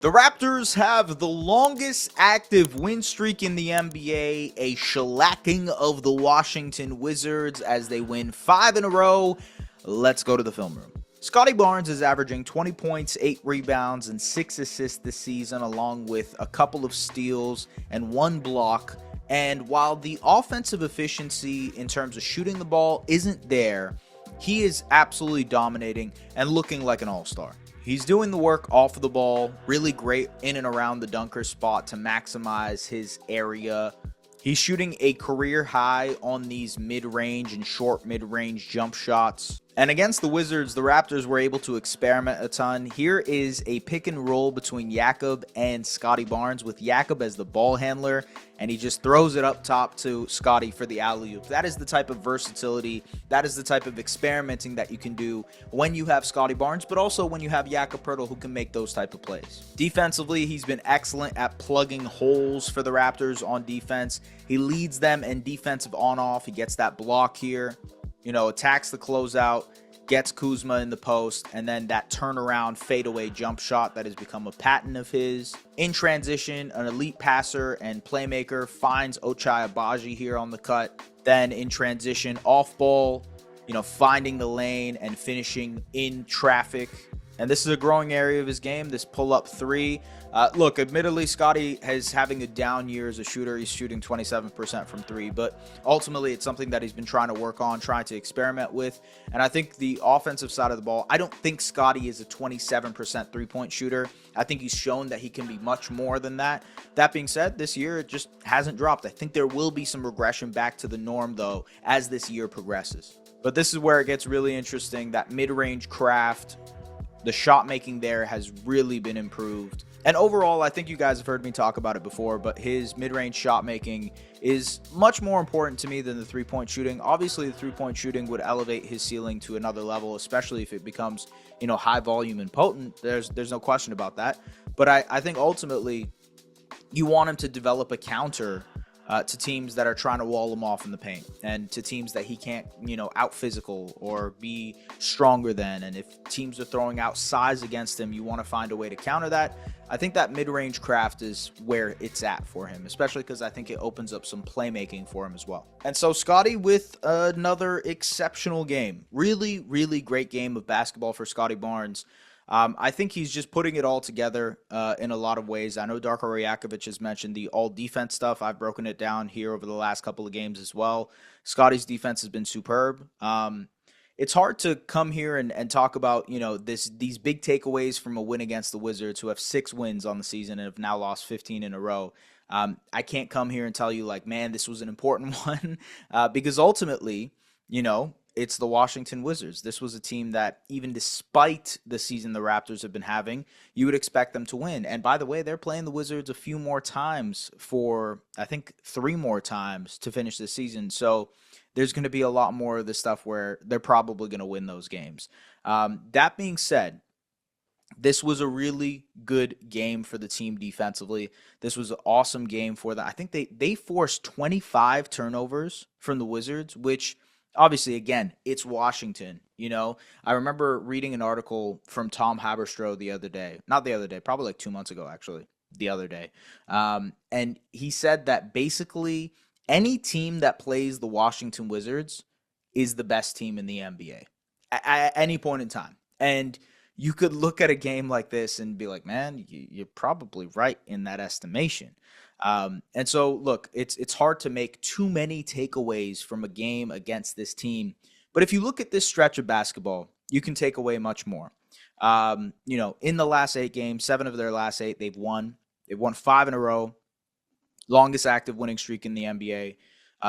The Raptors have the longest active win streak in the NBA, a shellacking of the Washington Wizards as they win 5 in a row. Let's go to the film room. Scottie Barnes is averaging 20 points, 8 rebounds, and 6 assists this season, along with a couple of steals and 1 block. And while the offensive efficiency in terms of shooting the ball isn't there, he is absolutely dominating and looking like an all-star. He's doing the work off of the ball, really great in and around the dunker spot to maximize his area. He's shooting a career high on these mid-range and short mid-range jump shots. And against the Wizards, the Raptors were able to experiment a ton. Here is a pick and roll between Jakob and Scottie Barnes, with Jakob as the ball handler, and he just throws it up top to Scottie for the alley-oop. That is the type of versatility, that is the type of experimenting that you can do when you have Scottie Barnes, but also when you have Jakob Poeltl, who can make those type of plays. Defensively, he's been excellent at plugging holes for the Raptors on defense. He leads them in defensive on-off. He gets that block here, attacks the closeout, gets Kuzma in the post, and then that turnaround fadeaway jump shot that has become a pattern of his. In transition, an elite passer and playmaker finds Ochai Agbaji here on the cut. Then in transition, off ball, finding the lane and finishing in traffic. And this is a growing area of his game, this pull-up three. Look, admittedly, Scottie is having a down year as a shooter. He's shooting 27% from three, but ultimately it's something that he's been trying to work on, trying to experiment with. And I think the offensive side of the ball, I don't think Scottie is a 27% three-point shooter. I think he's shown that he can be much more than that. That being said, this year it just hasn't dropped. I think there will be some regression back to the norm, though, as this year progresses. But this is where it gets really interesting. That mid-range craft, the shot making there has really been improved. And overall, I think you guys have heard me talk about it before, but his mid-range shot making is much more important to me than the three-point shooting. Obviously, the three-point shooting would elevate his ceiling to another level, especially if it becomes, high volume and potent. There's no question about that. But I think ultimately you want him to develop a counter to teams that are trying to wall him off in the paint, and to teams that he can't, out physical or be stronger than. And if teams are throwing out size against him, you want to find a way to counter that. I think that mid-range craft is where it's at for him, especially because I think it opens up some playmaking for him as well. And so Scottie with another exceptional game. Really, really great game of basketball for Scottie Barnes. I think he's just putting it all together in a lot of ways. I know Darko Rajakovic has mentioned the all-defense stuff. I've broken it down here over the last couple of games as well. Scottie's defense has been superb. It's hard to come here and talk about, these big takeaways from a win against the Wizards, who have 6 wins on the season and have now lost 15 in a row. I can't come here and tell you, man, this was an important one, because ultimately, it's the Washington Wizards. This was a team that, even despite the season the Raptors have been having, you would expect them to win. And by the way, they're playing the Wizards a few more times for, I think, 3 more times to finish the season. So there's going to be a lot more of this stuff where they're probably going to win those games. That being said, this was a really good game for the team defensively. This was an awesome game for them. I think they forced 25 turnovers from the Wizards, which obviously, again, it's Washington. I remember reading an article from Tom Haberstroh probably like 2 months ago, actually, the other day. And he said that basically any team that plays the Washington Wizards is the best team in the NBA at any point in time. And you could look at a game like this and be like, man, you're probably right in that estimation. And so, look, it's hard to make too many takeaways from a game against this team. But if you look at this stretch of basketball, you can take away much more. In the last 8 games, 7 of their last 8, they've won. They've won 5 in a row. Longest active winning streak in the NBA.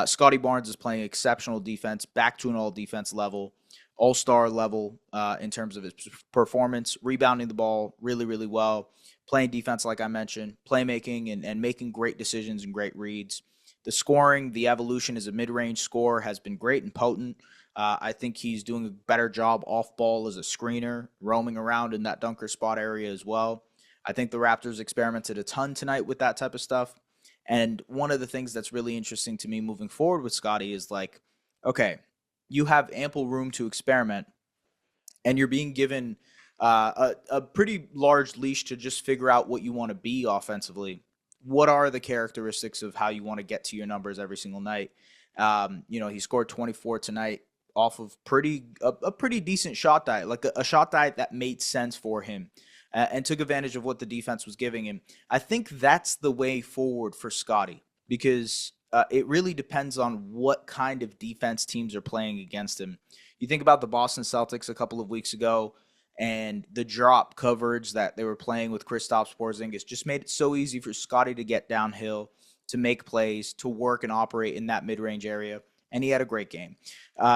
Scottie Barnes is playing exceptional defense, back to an all-defense level, all-star level in terms of his performance, rebounding the ball really, really well, playing defense like I mentioned, playmaking and making great decisions and great reads. The scoring, the evolution as a mid-range scorer has been great and potent. I think he's doing a better job off ball as a screener, roaming around in that dunker spot area as well. I think the Raptors experimented a ton tonight with that type of stuff. And one of the things that's really interesting to me moving forward with Scottie is okay, you have ample room to experiment, and you're being given a pretty large leash to just figure out what you want to be offensively. What are the characteristics of how you want to get to your numbers every single night? He scored 24 tonight off of a pretty decent shot diet, like a shot diet that made sense for him, and took advantage of what the defense was giving him. I think that's the way forward for Scotty because it really depends on what kind of defense teams are playing against him. You think about the Boston Celtics a couple of weeks ago and the drop coverage that they were playing with Kristaps Porzingis just made it so easy for Scotty to get downhill, to make plays, to work and operate in that mid-range area. And he had a great game.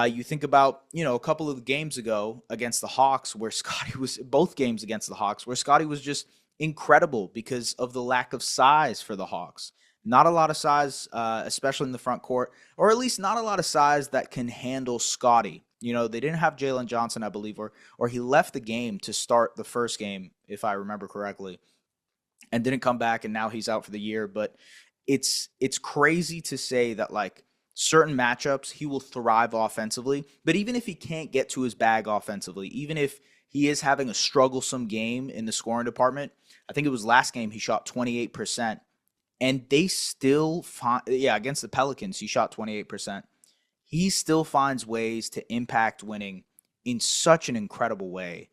You think about, a couple of games ago against the Hawks where Scotty was, both games against the Hawks, where Scotty was just incredible because of the lack of size for the Hawks. Not a lot of size, especially in the front court, or at least not a lot of size that can handle Scotty. They didn't have Jalen Johnson, I believe, or he left the game to start the first game, if I remember correctly, and didn't come back, and now he's out for the year. But it's crazy to say that, like, certain matchups he will thrive offensively, but even if he can't get to his bag offensively, even if he is having a strugglesome game in the scoring department, I think it was last game he shot 28%, and they still find, against the Pelicans he shot 28%. He still finds ways to impact winning in such an incredible way,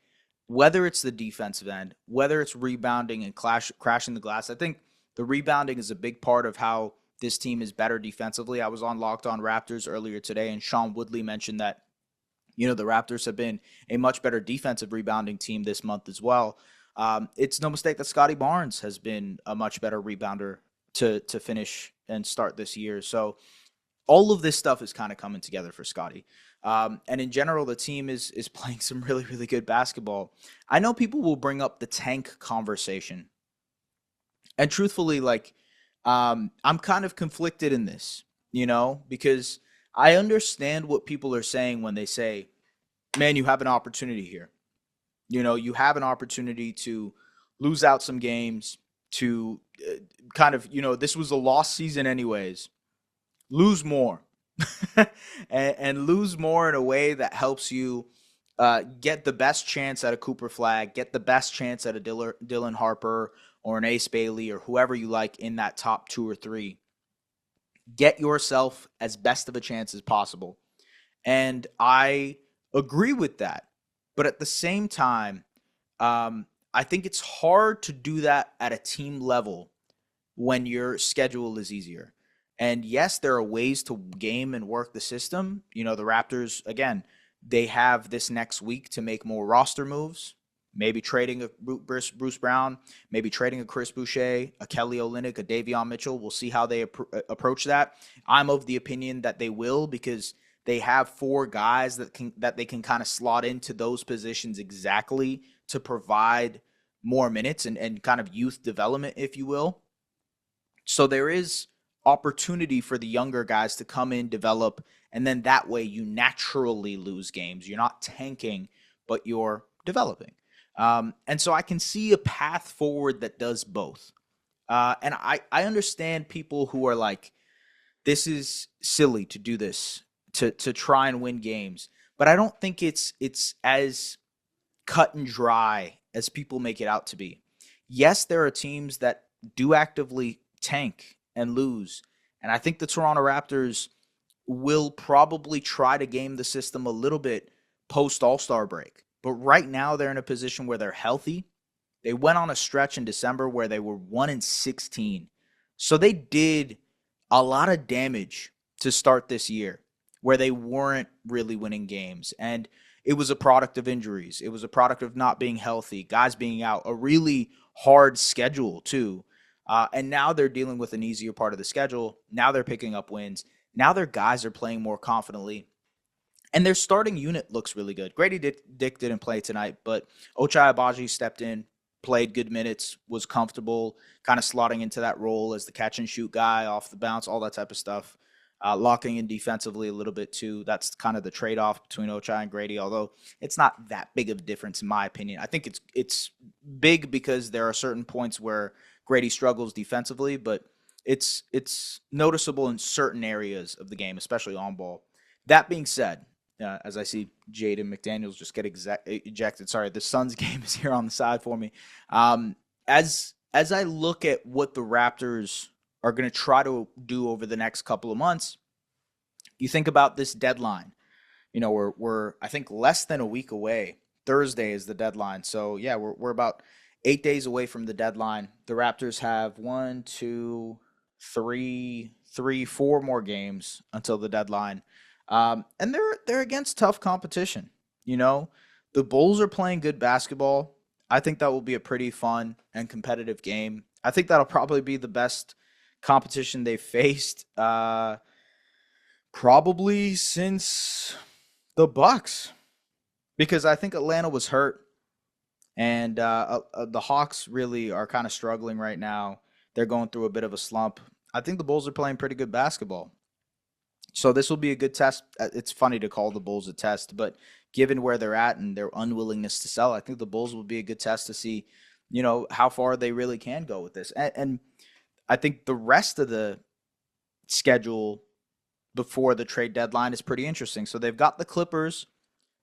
whether it's the defensive end, whether it's rebounding and crashing the glass. I think the rebounding is a big part of how this team is better defensively. I was on Locked On Raptors earlier today, and Sean Woodley mentioned that, the Raptors have been a much better defensive rebounding team this month as well. It's no mistake that Scottie Barnes has been a much better rebounder to finish and start this year. So all of this stuff is kind of coming together for Scotty. And in general, the team is playing some really, really good basketball. I know people will bring up the tank conversation. And truthfully, I'm kind of conflicted in this, because I understand what people are saying when they say, man, you have an opportunity here. You have an opportunity to lose out some games, to this was a lost season anyways. Lose more and lose more in a way that helps you get the best chance at a Cooper Flag, get the best chance at a Dylan Harper or an Ace Bailey or whoever you like in that top 2 or 3. Get yourself as best of a chance as possible. And I agree with that. But at the same time, I think it's hard to do that at a team level when your schedule is easier. And yes, there are ways to game and work the system. The Raptors, again, they have this next week to make more roster moves, maybe trading a Bruce Brown, maybe trading a Chris Boucher, a Kelly Olynyk, a Davion Mitchell. We'll see how they approach that. I'm of the opinion that they will, because they have 4 guys that they can kind of slot into those positions exactly to provide more minutes and kind of youth development, if you will. So there is opportunity for the younger guys to come in, develop, and then that way you naturally lose games. You're not tanking, but you're developing. And so I can see a path forward that does both. And I understand people who are like, this is silly to do this, to try and win games. But I don't think it's as cut and dry as people make it out to be. Yes, there are teams that do actively tank and lose. And I think the Toronto Raptors will probably try to game the system a little bit post All-Star break. But right now they're in a position where they're healthy. They went on a stretch in December where they were 1-16. So they did a lot of damage to start this year where they weren't really winning games. And it was a product of injuries. It was a product of not being healthy, guys being out, a really hard schedule too. And now they're dealing with an easier part of the schedule. Now they're picking up wins. Now their guys are playing more confidently. And their starting unit looks really good. Grady Dick didn't play tonight, but Ochai Agbaji stepped in, played good minutes, was comfortable, kind of slotting into that role as the catch-and-shoot guy off the bounce, all that type of stuff. Locking in defensively a little bit too. That's kind of the trade-off between Ochai and Grady, although it's not that big of a difference in my opinion. I think it's big because there are certain points where Grady struggles defensively, but it's noticeable in certain areas of the game, especially on ball. That being said, As I see Jaden McDaniels just get ejected. Sorry, the Suns game is here on the side for me. Um, as I look at what the Raptors are going to try to do over the next couple of months, you think about this deadline. We're I think less than a week away. Thursday is the deadline. So yeah, we're about 8 days away from the deadline. The Raptors have one, two, three, four more games until the deadline. And they're against tough competition. You know, the Bulls are playing good basketball. I think that will be a pretty fun and competitive game. I think that'll probably be the best competition they've faced, probably since the Bucks, because I think Atlanta was hurt, and the Hawks really are kind of struggling right now. They're going through a bit of a slump. I think the Bulls are playing pretty good basketball. So this will be a good test. It's funny to call the Bulls a test, but given where they're at and their unwillingness to sell, I think the Bulls will be a good test to see, how far they really can go with this. And I think the rest of the schedule before the trade deadline is pretty interesting. So they've got the Clippers,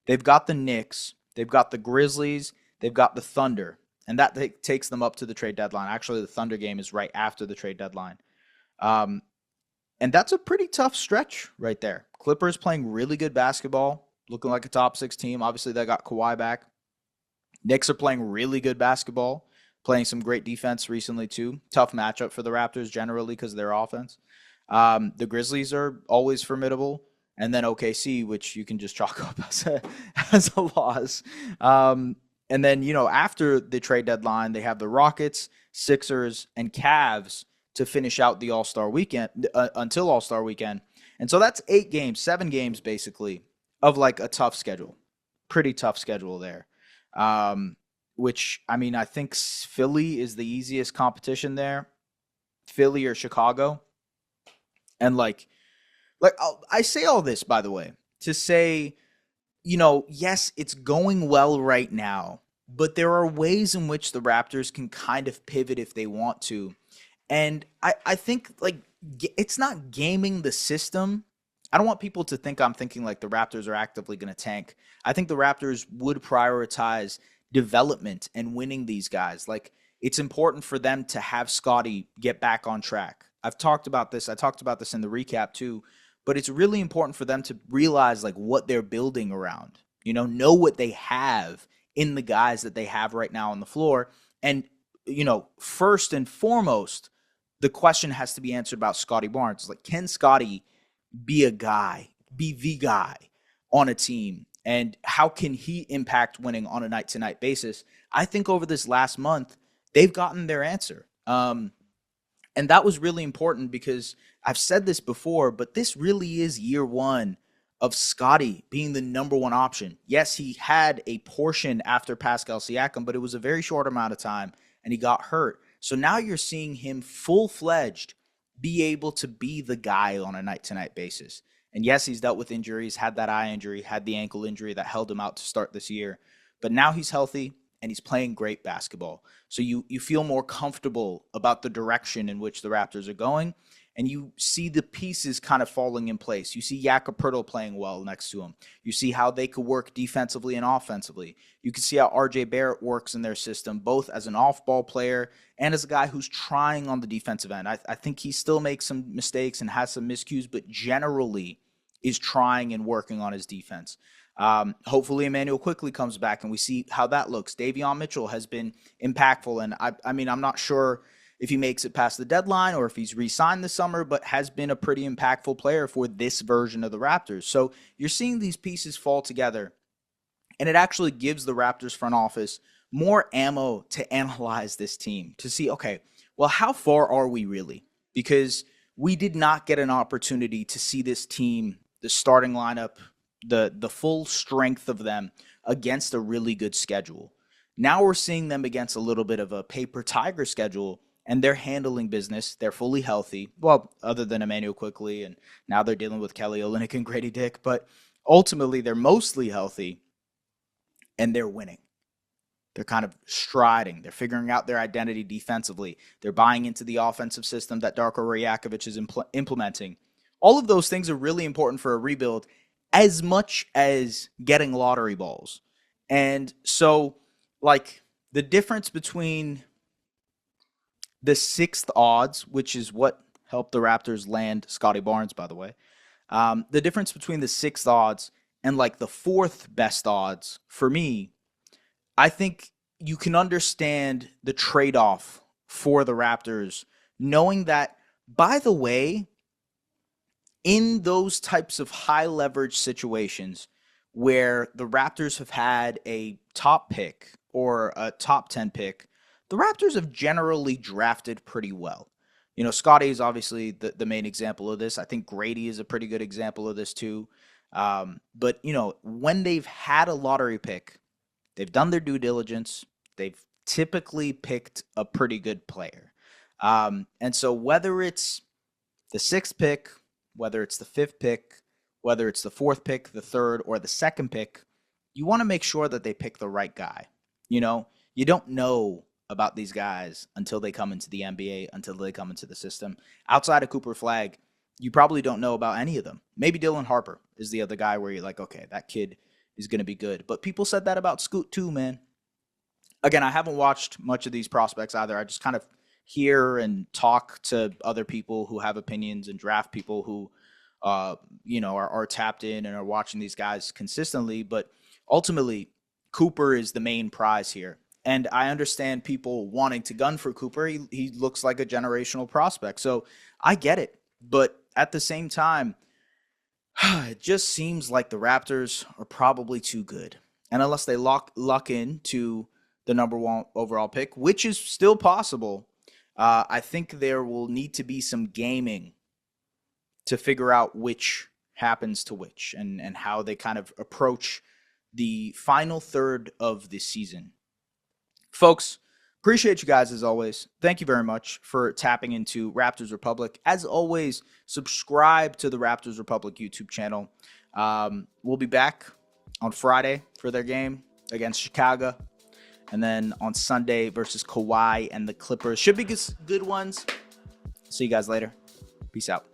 they've got the Knicks, they've got the Grizzlies, they've got the Thunder, and that takes them up to the trade deadline. Actually, the Thunder game is right after the trade deadline. Um, and that's a pretty tough stretch right there. Clippers playing really good basketball, looking like a top six team. Obviously, they got Kawhi back. Knicks are playing really good basketball, playing some great defense recently too. Tough matchup for the Raptors generally because of their offense. The Grizzlies are always formidable. And then OKC, which you can just chalk up as a loss. And then, after the trade deadline, they have the Rockets, Sixers, and Cavs to finish out the All-Star weekend until All-Star weekend. And so that's 8 games, 7 games basically of like a tough schedule. Pretty tough schedule there. Which, I mean, I think Philly is the easiest competition there. Philly or Chicago. And I say all this, by the way, to say, yes, it's going well right now, but there are ways in which the Raptors can kind of pivot if they want to. And I think, it's not gaming the system. I don't want people to think I'm thinking like the Raptors are actively going to tank. I think the Raptors would prioritize development and winning these guys. Like, it's important for them to have Scotty get back on track. I've talked about this. I talked about this in the recap too. But it's really important for them to realize what they're building around. Know what they have in the guys that they have right now on the floor. And, first and foremost, the question has to be answered about Scottie Barnes. Can Scottie be a guy, be the guy on a team? And how can he impact winning on a night-to-night basis? I think over this last month, they've gotten their answer. And that was really important because I've said this before, but this really is year one of Scotty being the number one option. Yes, he had a portion after Pascal Siakam, but it was a very short amount of time and he got hurt. So now you're seeing him full-fledged be able to be the guy on a night-to-night basis. And yes, he's dealt with injuries, had that eye injury, had the ankle injury that held him out to start this year. But now he's healthy and he's playing great basketball. So you feel more comfortable about the direction in which the Raptors are going, and you see the pieces kind of falling in place. You see Jakob Poeltl playing well next to him. You see how they could work defensively and offensively. You can see how RJ Barrett works in their system, both as an off-ball player and as a guy who's trying on the defensive end. I think he still makes some mistakes and has some miscues, but generally is trying and working on his defense. Hopefully Emmanuel quickly comes back and we see how that looks. Davion Mitchell has been impactful, and I mean, I'm not sure if he makes it past the deadline or if he's re-signed this summer, but has been a pretty impactful player for this version of the Raptors. So you're seeing these pieces fall together, and it actually gives the Raptors front office more ammo to analyze this team, to see, okay, well, how far are we really? Because we did not get an opportunity to see this team, the starting lineup, the full strength of them against a really good schedule. Now we're seeing them against a little bit of a paper tiger schedule, and they're handling business. They're fully healthy. Well, other than Emmanuel quickly, and now they're dealing with Kelly Olynyk and Grady Dick, but ultimately they're mostly healthy, and they're winning. They're kind of striding. They're figuring out their identity defensively. They're buying into the offensive system that Darko Rajakovic is implementing. All of those things are really important for a rebuild, as much as getting lottery balls. And so, like, the difference between the sixth odds, which is what helped the Raptors land Scotty Barnes, by the way, the difference between the sixth odds and like the fourth best odds for me, I think you can understand the trade off for the Raptors, knowing that, by the way, in those types of high leverage situations where the Raptors have had a top pick or a top 10 pick, the Raptors have generally drafted pretty well. You know, Scotty is obviously the main example of this. I think Grady is a pretty good example of this too. But, you know, when they've had a lottery pick, they've done their due diligence. They've typically picked a pretty good player. And so whether it's the sixth pick, whether it's the fifth pick, whether it's the fourth pick, the third, or the second pick, you want to make sure that they pick the right guy. You know, you don't know about these guys until they come into the NBA, until they come into the system. Outside of Cooper Flag, you probably don't know about any of them. Maybe Dylan Harper is the other guy where you're like, okay, that kid is going to be good. But people said that about Scoot too, man. Again, I haven't watched much of these prospects either. I just kind of hear and talk to other people who have opinions and draft people who, you know, are tapped in and are watching these guys consistently. But ultimately, Cooper is the main prize here. And I understand people wanting to gun for Cooper. He looks like a generational prospect. So I get it. But at the same time, it just seems like the Raptors are probably too good. And unless they lock in to the number one overall pick, which is still possible, I think there will need to be some gaming to figure out which happens to which and how they kind of approach the final third of the season. Folks, appreciate you guys as always. Thank you very much for tapping into Raptors Republic. As always, subscribe to the Raptors Republic YouTube channel. We'll be back on Friday for their game against Chicago. And then on Sunday versus Kawhi and the Clippers. Should be good ones. See you guys later. Peace out.